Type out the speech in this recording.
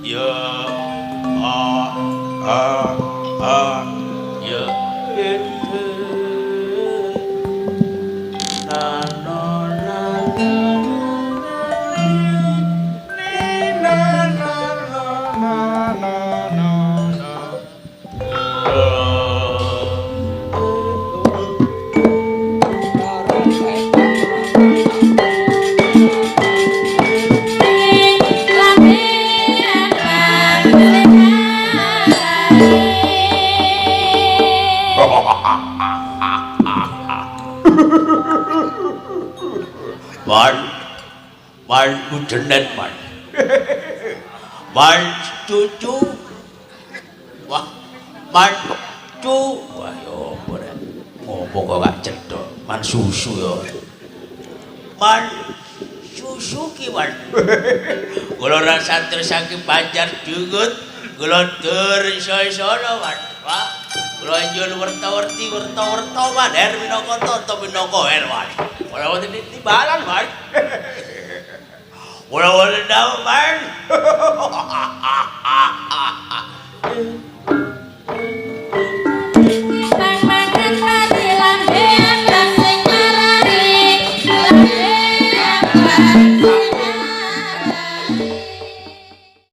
ya ah ah ah ya itu na na na na na na na Man, man, kudenet man. Man, cucu. Wah, man, cu. Wah, yo, boleh. Ngomong kok gak cedok. Man susu yo. Man, susu ki man. Kalau orang santri saking Banjar Jungut, kalau tur iso-isono man. Wah, kalau anjul werta-werti man. Her minoko tonto minoko her man. Wala-wala tibalan man. Wala-wala daw man.